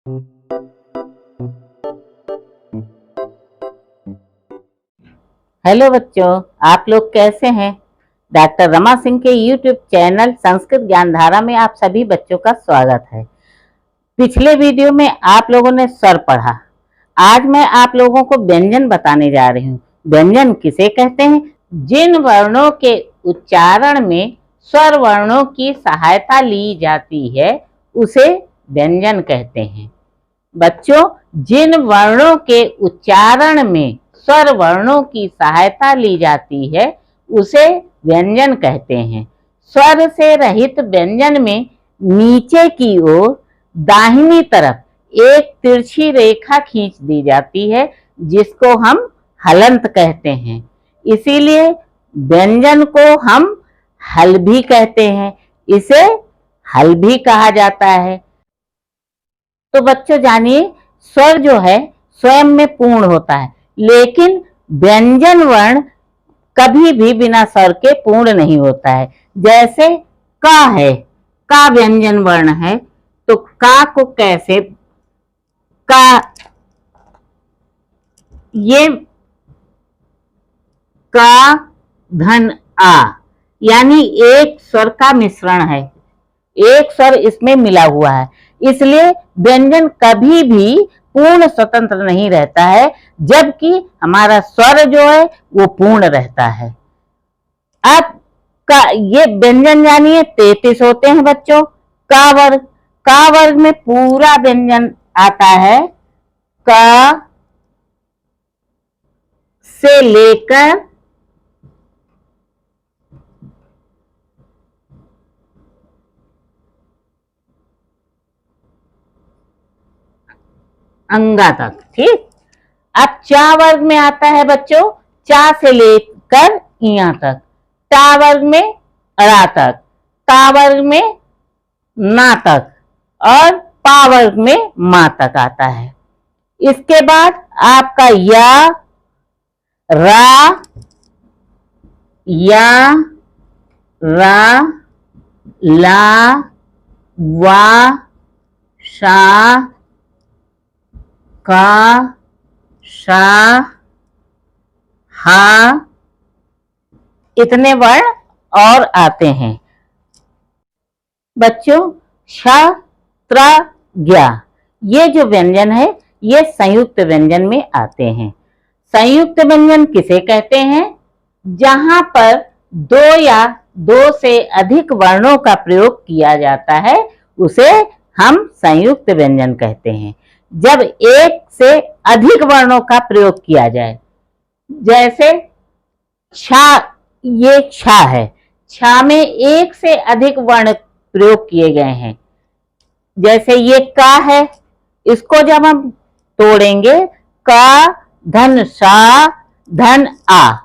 Hello बच्चों, आप लोग कैसे हैं। डॉक्टर रमा सिंह के यूट्यूब चैनल संस्कृत ज्ञान धारा में आप सभी बच्चों का स्वागत है। पिछले वीडियो में आप लोगों ने स्वर पढ़ा। आज मैं आप लोगों को व्यंजन बताने जा रही हूँ। व्यंजन किसे कहते हैं? जिन वर्णों के उच्चारण में स्वर वर्णों की सहायता ली जाती है उसे व्यंजन कहते हैं। बच्चों, जिन वर्णों के उच्चारण में स्वर वर्णों की सहायता ली जाती है उसे व्यंजन कहते हैं। स्वर से रहित व्यंजन में नीचे की ओर दाहिनी तरफ एक तिरछी रेखा खींच दी जाती है जिसको हम हलंत कहते हैं। इसीलिए व्यंजन को हम हल भी कहते हैं। इसे हल भी कहा जाता है। तो बच्चों जानिए, स्वर जो है स्वयं में पूर्ण होता है, लेकिन व्यंजन वर्ण कभी भी बिना स्वर के पूर्ण नहीं होता है। जैसे का है, का व्यंजन वर्ण है, तो का को कैसे का, ये का धन आ यानी एक स्वर का मिश्रण है, एक स्वर इसमें मिला हुआ है। इसलिए व्यंजन कभी भी पूर्ण स्वतंत्र नहीं रहता है, जबकि हमारा स्वर जो है वो पूर्ण रहता है। अब का ये व्यंजन जानिए 33 होते हैं बच्चों। का वर्ग में पूरा व्यंजन आता है। का से लेकर अंगा तक। ठीक। अब चा वर्ग में आता है बच्चों, चा से लेकर इया तक। टा वर्ग में रा तक। ता वर्ग में ना तक। और पा वर्ग में मा तक आता है। इसके बाद आपका या, रा, या, रा, ला, वा, शा, का, शा, हा, इतने वर्ण और आते हैं। बच्चों, श, त्र, ज्ञा ये जो व्यंजन है ये संयुक्त व्यंजन में आते हैं। संयुक्त व्यंजन किसे कहते हैं? जहां पर दो या दो से अधिक वर्णों का प्रयोग किया जाता है उसे हम संयुक्त व्यंजन कहते हैं। जब एक से अधिक वर्णों का प्रयोग किया जाए, जैसे छा, ये छा है, छा में एक से अधिक वर्ण प्रयोग किए गए हैं। जैसे ये का है, इसको जब हम तोड़ेंगे, का धन सा धन आ,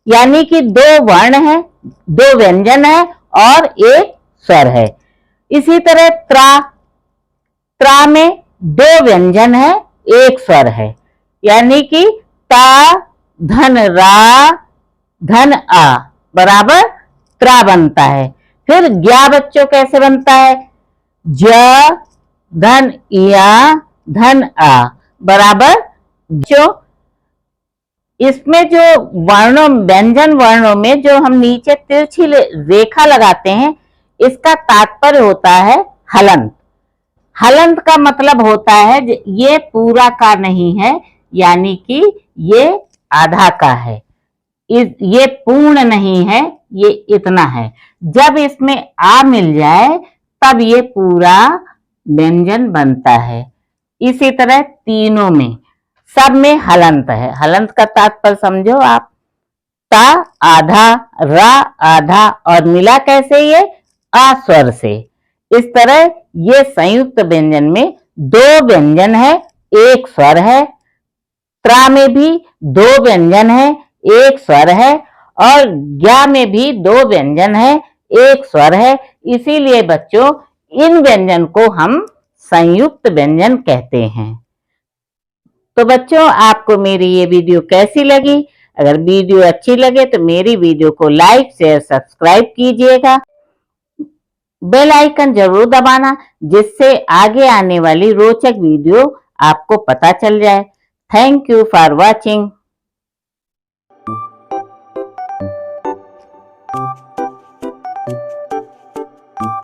यानी कि दो वर्ण है, दो व्यंजन है और एक स्वर है। इसी तरह त्रा, त्रा में दो व्यंजन है, एक स्वर है, यानी कि ता धन रा धन आ बराबर त्रा बनता है। फिर ज्ञा बच्चों कैसे बनता है? ज धन इया धन आ बराबर जो। इसमें जो वर्णों, व्यंजन वर्णों में जो हम नीचे तिरछी रेखा लगाते हैं, इसका तात्पर्य होता है हलंत। हलंत का मतलब होता है ये पूरा का नहीं है, यानी कि ये आधा का है, ये पूर्ण नहीं है, ये इतना है। जब इसमें आ मिल जाए तब ये पूरा व्यंजन बनता है। इसी तरह तीनों में, सब में हलंत है। हलंत का तात्पर्य समझो आप। ता आधा, रा आधा और मिला कैसे? ये आ स्वर से। इस तरह ये संयुक्त व्यंजन में दो व्यंजन है, एक स्वर है। त्रा में भी दो व्यंजन है, एक स्वर है। और ज्ञा में भी दो व्यंजन है, एक स्वर है। इसीलिए बच्चों इन व्यंजन को हम संयुक्त व्यंजन कहते हैं। तो बच्चों, आपको मेरी ये वीडियो कैसी लगी? अगर वीडियो अच्छी लगे तो मेरी वीडियो को लाइक शेयर सब्सक्राइब कीजिएगा। बेल आइकन जरूर दबाना, जिससे आगे आने वाली रोचक वीडियो आपको पता चल जाए। Thank you for watching.